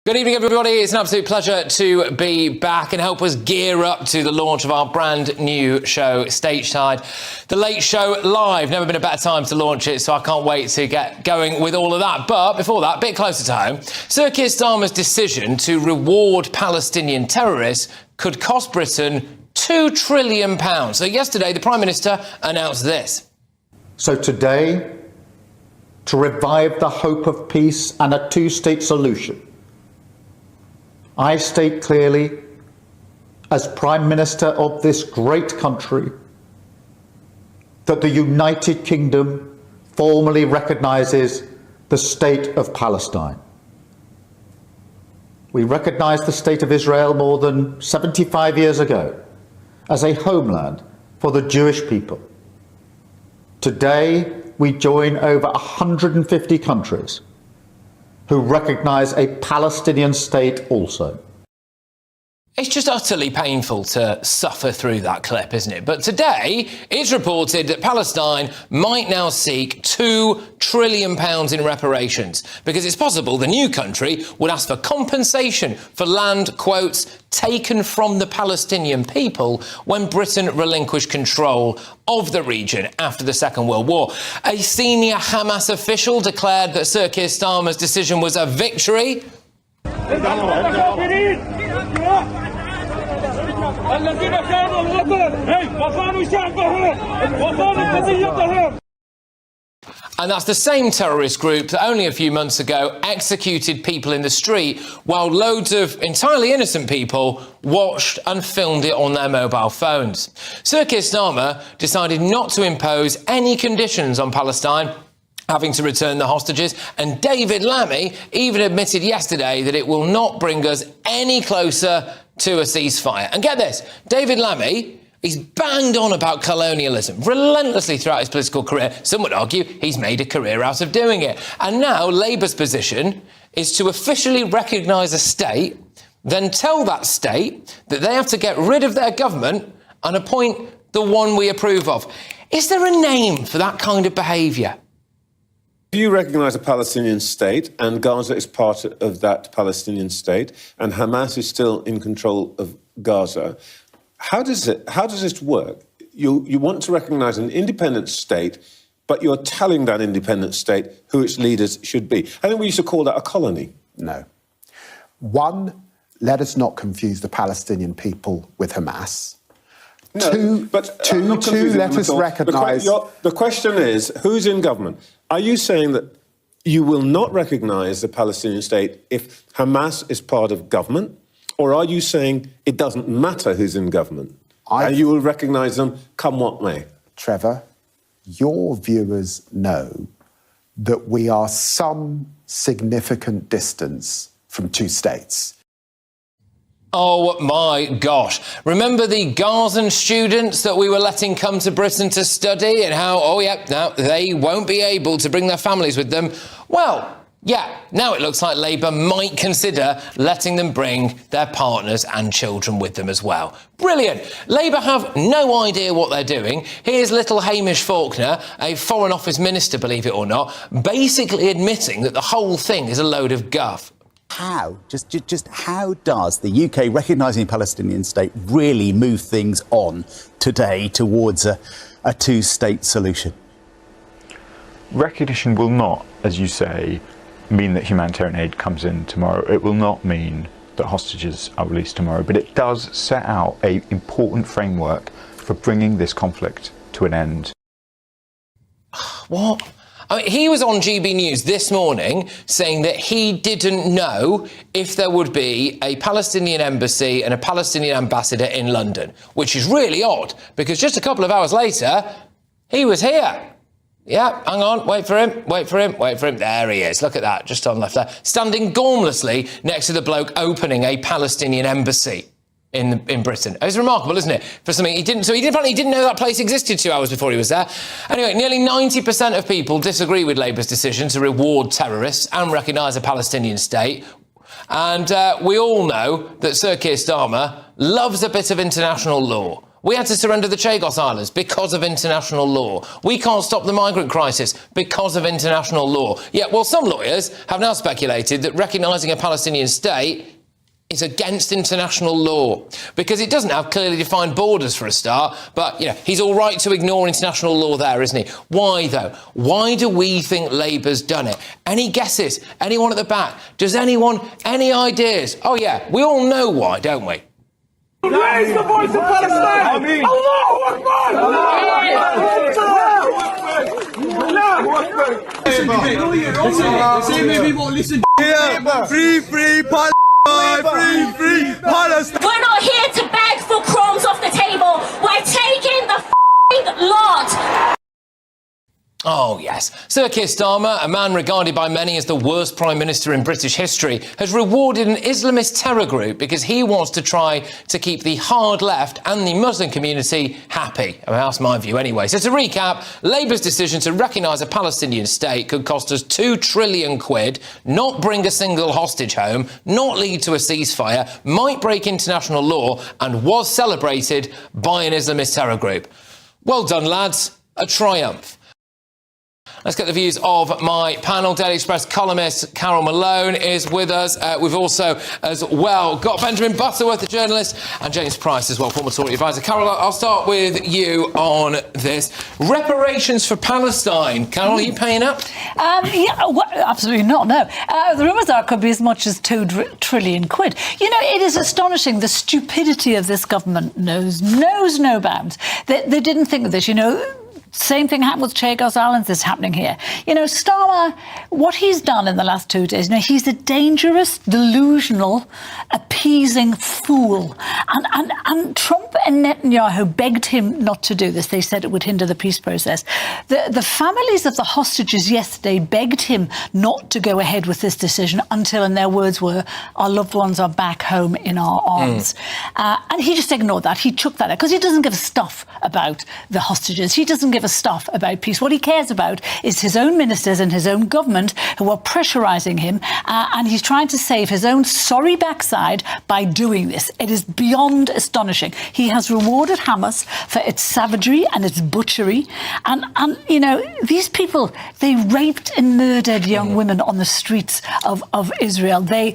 Good evening, everybody. It's an absolute pleasure to be back and help us gear up to the launch of our brand new show, Stateside. The Late Show Live. Never been a better time to launch it, so I can't wait to get going with all of that. But before that, a bit closer to home, Sir Keir Starmer's decision to reward Palestinian terrorists could cost Britain £2 trillion. So yesterday, the Prime Minister announced this. So today, to revive the hope of peace and a two-state solution, I state clearly, as Prime Minister of this great country, that the United Kingdom formally recognises the State of Palestine. We recognised the State of Israel more than 75 years ago as a homeland for the Jewish people. Today, we join over 150 countries who recognise a Palestinian state also. It's just utterly painful to suffer through that clip, isn't it? But today, it's reported that Palestine might now seek £2 trillion in reparations, because it's possible the new country would ask for compensation for land, quotes, taken from the Palestinian people when Britain relinquished control of the region after the Second World War. A senior Hamas official declared that Sir Keir Starmer's decision was a victory. And that's the same terrorist group that only a few months ago executed people in the street while loads of entirely innocent people watched and filmed it on their mobile phones. Sir Keir Starmer decided not to impose any conditions on Palestine having to return the hostages, and David Lammy even admitted yesterday that it will not bring us any closer to a ceasefire. And get this, David Lammy, he's banged on about colonialism relentlessly throughout his political career. Some would argue he's made a career out of doing it. And now Labour's position is to officially recognise a state, then tell that state that they have to get rid of their government and appoint the one we approve of. Is there a name for that kind of behaviour? If you recognise a Palestinian state and Gaza is part of that Palestinian state and Hamas is still in control of Gaza, how does this work? You want to recognise an independent state, but you're telling that independent state who its leaders should be. I think we used to call that a colony. No. One, let us not confuse the Palestinian people with Hamas. No, two, let us recognise... The question is, who's in government? Are you saying that you will not recognise the Palestinian state if Hamas is part of government? Or are you saying it doesn't matter who's in government and you will recognise them come what may? Trevor, your viewers know that we are some significant distance from two states. Oh my gosh. Remember the Gazan students that we were letting come to Britain to study and how, now they won't be able to bring their families with them? Well, yeah, now it looks like Labour might consider letting them bring their partners and children with them as well. Brilliant. Labour have no idea what they're doing. Here's little Hamish Faulkner, a Foreign Office minister, believe it or not, basically admitting that the whole thing is a load of guff. How? Just how does the UK recognising a Palestinian state really move things on today towards a two-state solution? Recognition will not, as you say, mean that humanitarian aid comes in tomorrow. It will not mean that hostages are released tomorrow, but it does set out an important framework for bringing this conflict to an end. What? I mean, he was on GB News this morning saying that he didn't know if there would be a Palestinian embassy and a Palestinian ambassador in London, which is really odd because just a couple of hours later, he was here. Yeah, hang on, wait for him. There he is. Look at that, just on left there. Standing gormlessly next to the bloke opening a Palestinian embassy in Britain. It's remarkable, isn't it? For something he didn't know that place existed 2 hours before he was there. Anyway, nearly 90% of people disagree with Labour's decision to reward terrorists and recognise a Palestinian state. And we all know that Sir Keir Starmer loves a bit of international law. We had to surrender the Chagos Islands because of international law. We can't stop the migrant crisis because of international law. Yet, well, some lawyers have now speculated that recognising a Palestinian state is against international law because it doesn't have clearly defined borders for a start. But, he's all right to ignore international law there, isn't he? Why, though? Why do we think Labour's done it? Any guesses? Anyone at the back? Does anyone? Any ideas? Oh, yeah, we all know why, don't we? Raise the voice of Palestine! Allahu Akbar! Free Palestine! Free Palestine! We're not here to beg for crumbs off the table. We're taking the lot. Oh, yes. Sir Keir Starmer, a man regarded by many as the worst Prime Minister in British history, has rewarded an Islamist terror group because he wants to try to keep the hard left and the Muslim community happy. I mean, that's my view anyway. So to recap, Labour's decision to recognise a Palestinian state could cost us £2 trillion, not bring a single hostage home, not lead to a ceasefire, might break international law and was celebrated by an Islamist terror group. Well done, lads. A triumph. Let's get the views of my panel. Daily Express columnist Carol Malone is with us. We've also, as well, got Benjamin Butterworth, the journalist, and James Price as well, former Tory advisor. Carol, I'll start with you on this. Reparations for Palestine. Carol, are you paying up? Absolutely not, no. The rumours are it could be as much as £2 trillion. It is astonishing. The stupidity of this government knows no bounds. They didn't think of this, Same thing happened with Chagos Islands is happening here. Starmer, what he's done in the last 2 days, he's a dangerous, delusional, appeasing fool. And Trump and Netanyahu begged him not to do this. They said it would hinder the peace process. The families of the hostages yesterday begged him not to go ahead with this decision until, and their words were, our loved ones are back home in our arms. And he just ignored that. He took that out because he doesn't give a stuff about the hostages. He doesn't give a stuff about peace. What he cares about is his own ministers and his own government who are pressurising him, and he's trying to save his own sorry backside by doing this. It is beyond astonishing. He has rewarded Hamas for its savagery and its butchery, and these people, they raped and murdered young women on the streets of Israel. They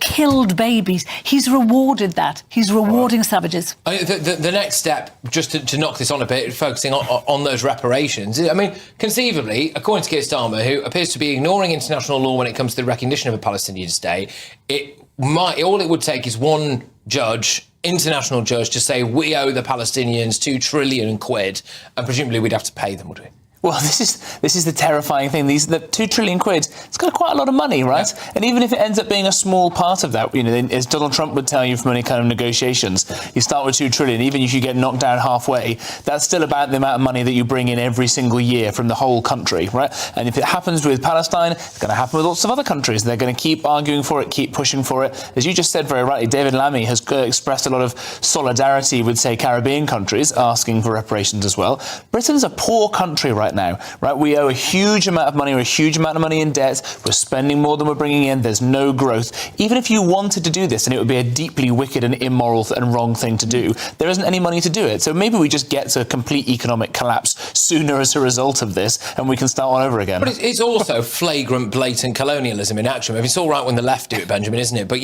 killed babies. He's rewarded that. He's rewarding savages. The next step, just to knock this on a bit, focusing on those reparations. I mean, conceivably, according to Keir Starmer, who appears to be ignoring international law when it comes to the recognition of a Palestinian state, all it would take is one judge, international judge, to say we owe the Palestinians £2 trillion, and presumably we'd have to pay them, would we? Well, this is the terrifying thing. The £2 trillion, it's got quite a lot of money, right? Yeah. And even if it ends up being a small part of that, as Donald Trump would tell you from any kind of negotiations, you start with £2 trillion, even if you get knocked down halfway, that's still about the amount of money that you bring in every single year from the whole country, right? And if it happens with Palestine, it's going to happen with lots of other countries. They're going to keep arguing for it, keep pushing for it. As you just said very rightly, David Lammy has expressed a lot of solidarity with, say, Caribbean countries, asking for reparations as well. Britain's a poor country right now, right? We owe a huge amount of money, we're a huge amount of money in debt, we're spending more than we're bringing in, there's no growth. Even if you wanted to do this, and it would be a deeply wicked and immoral and wrong thing to do, there isn't any money to do it. So maybe we just get to a complete economic collapse sooner as a result of this, and we can start all over again. But it's also flagrant, blatant colonialism in action. I mean, it's all right when the left do it, Benjamin, isn't it? But,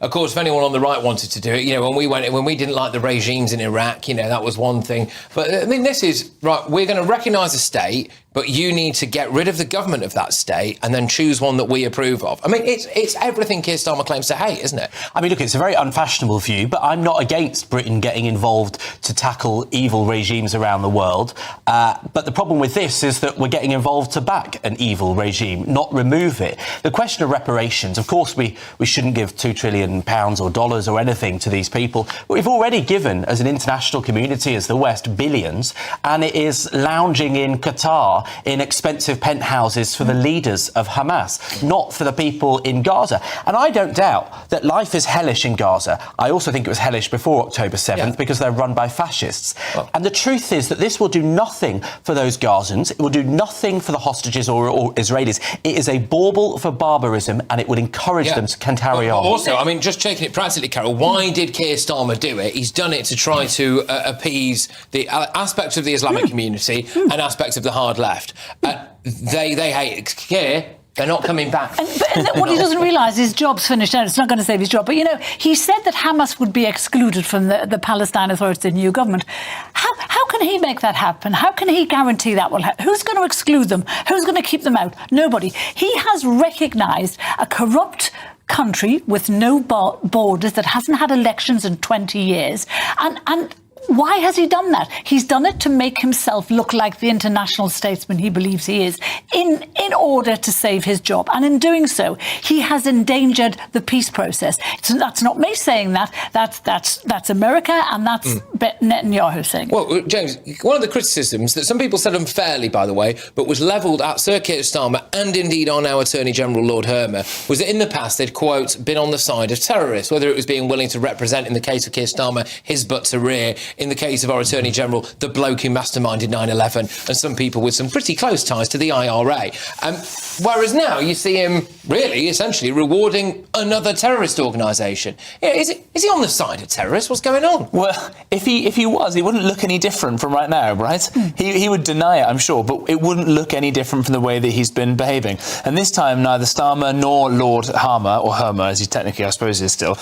of course, if anyone on the right wanted to do it, when we didn't like the regimes in Iraq, that was one thing. But, I mean, this is, right, we're going to recognise a state, but you need to get rid of the government of that state and then choose one that we approve of. I mean, it's everything Keir Starmer claims to hate, isn't it? I mean, look, it's a very unfashionable view, but I'm not against Britain getting involved to tackle evil regimes around the world. But the problem with this is that we're getting involved to back an evil regime, not remove it. The question of reparations, of course, we shouldn't give £2 trillion or dollars or anything to these people. But we've already given, as an international community, as the West, billions, and it is lounging in Qatar in expensive penthouses for the leaders of Hamas, not for the people in Gaza. And I don't doubt that life is hellish in Gaza. I also think it was hellish before October 7th because they're run by fascists. Well, and the truth is that this will do nothing for those Gazans. It will do nothing for the hostages or Israelis. It is a bauble for barbarism, and it would encourage them to carry on. Also, I mean, just taking it practically, Carol, why did Keir Starmer do it? He's done it to try to appease the aspects of the Islamic community and aspects of the hard left. They hate Keir. They're not coming back. But what he doesn't realise, his job's finished out. It's not going to save his job. But, you know, he said that Hamas would be excluded from the Palestine Authority, the new government. How can he make that happen? How can he guarantee that will happen? Who's going to exclude them? Who's going to keep them out? Nobody. He has recognised a corrupt country with no borders that hasn't had elections in 20 years. And why has he done that? He's done it to make himself look like the international statesman he believes he is, in order to save his job. And in doing so, he has endangered the peace process. That's not me saying that. That's America, and that's Netanyahu saying. Well, James, one of the criticisms that some people said unfairly, by the way, but was levelled at Sir Keir Starmer and indeed on our Attorney General Lord Hermer, was that in the past they'd, quote, been on the side of terrorists, whether it was being willing to represent, in the case of Keir Starmer, his butt to rear, in the case of our Attorney General, the bloke who masterminded 9/11, and some people with some pretty close ties to the IRA. Whereas now you see him really, essentially, rewarding another terrorist organisation. Yeah, is he on the side of terrorists? What's going on? Well, if he was, he wouldn't look any different from right now, right? He would deny it, I'm sure, but it wouldn't look any different from the way that he's been behaving. And this time, neither Starmer nor Lord Hermer, or Hermer, as he technically, I suppose, is still,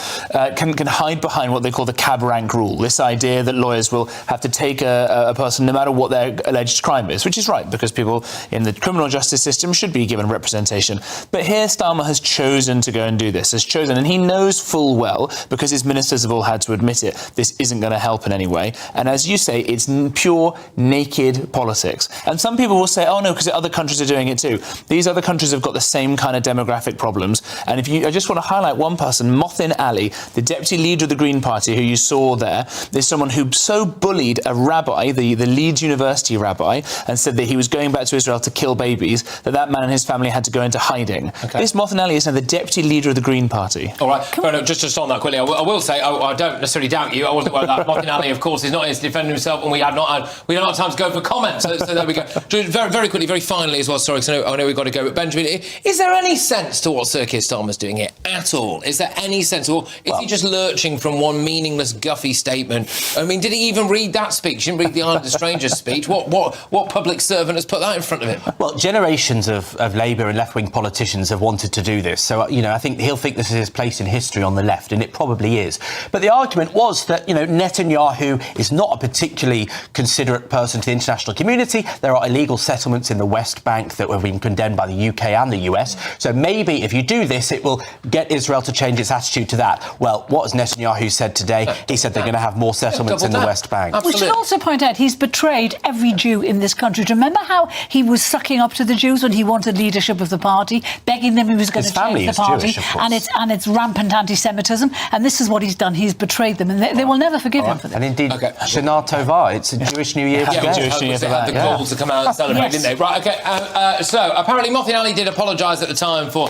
can hide behind what they call the cab rank rule, this idea that lawyers will have to take a person no matter what their alleged crime is, which is right, because people in the criminal justice system should be given representation. But here Starmer has chosen to go and do this, and he knows full well, because his ministers have all had to admit it, this isn't going to help in any way. And as you say, it's pure, naked politics. And some people will say, oh no, because other countries are doing it too. These other countries have got the same kind of demographic problems. And I just want to highlight one person, Mohsin Ali, the deputy leader of the Green Party, who you saw there. There's someone who so bullied a rabbi, the Leeds University rabbi, and said that he was going back to Israel to kill babies, that man and his family had to go into hiding. Okay. This Mohsin Ali is now the deputy leader of the Green Party. All right, just on that quickly, I will say, I don't necessarily doubt you. I wasn't aware of that. Mohsin Ali, of course, is not here to defend himself, and we don't have time to go for comments. So there we go. Very, very quickly, very finally as well, sorry, because I know we've got to go, but Benjamin, is there any sense to what Sir Keir Starmer's doing here at all? Is there any sense, or is he just lurching from one meaningless, guffy statement? I mean, did he even read that speech? He didn't read the Island of Strangers speech. What public servant has put that in front of him? Well, generations of Labour and left-wing politicians have wanted to do this. So, I think he'll think this is his place in history on the left, and it probably is. But the argument was that, Netanyahu is not a particularly considerate person to the international community. There are illegal settlements in the West Bank that have been condemned by the UK and the US. So maybe if you do this, it will get Israel to change its attitude to that. Well, what has Netanyahu said today? He said they're going to have more settlements in the West Bank. We should also point out he's betrayed every Jew in this country. Do you remember how he was sucking up to the Jews when he wanted leadership of the party, begging them he was going to change the party? Jewish, and it's rampant anti-Semitism, and this is what he's done. He's betrayed them, and they will never forgive him for this. And indeed, Shana Tova, it's a Jewish New Year. Jewish New Year for that. The call to come out and celebrate, didn't they? Right, okay. So apparently Mohsin Ali did apologise at the time for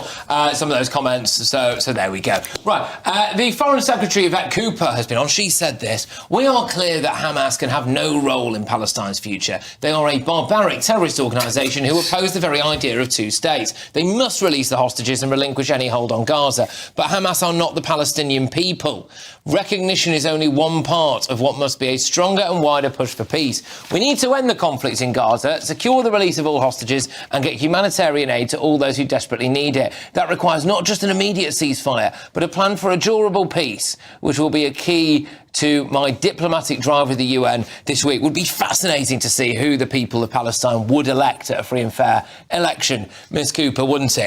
some of those comments, so there we go. Right, the Foreign Secretary Yvette Cooper has been on. She said this: we are clear that Hamas can have no role in Palestine's future. They are a barbaric terrorist organisation who oppose the very idea of two states. They must release the hostages and relinquish any hold on Gaza. But Hamas are not the Palestinian people. Recognition is only one part of what must be a stronger and wider push for peace. We need to end the conflict in Gaza, secure the release of all hostages, and get humanitarian aid to all those who desperately need it. That requires not just an immediate ceasefire, but a plan for a durable peace, which will be a key to my diplomatic drive with the UN this week. Would be fascinating to see who the people of Palestine would elect at a free and fair election, Ms. Cooper, wouldn't it?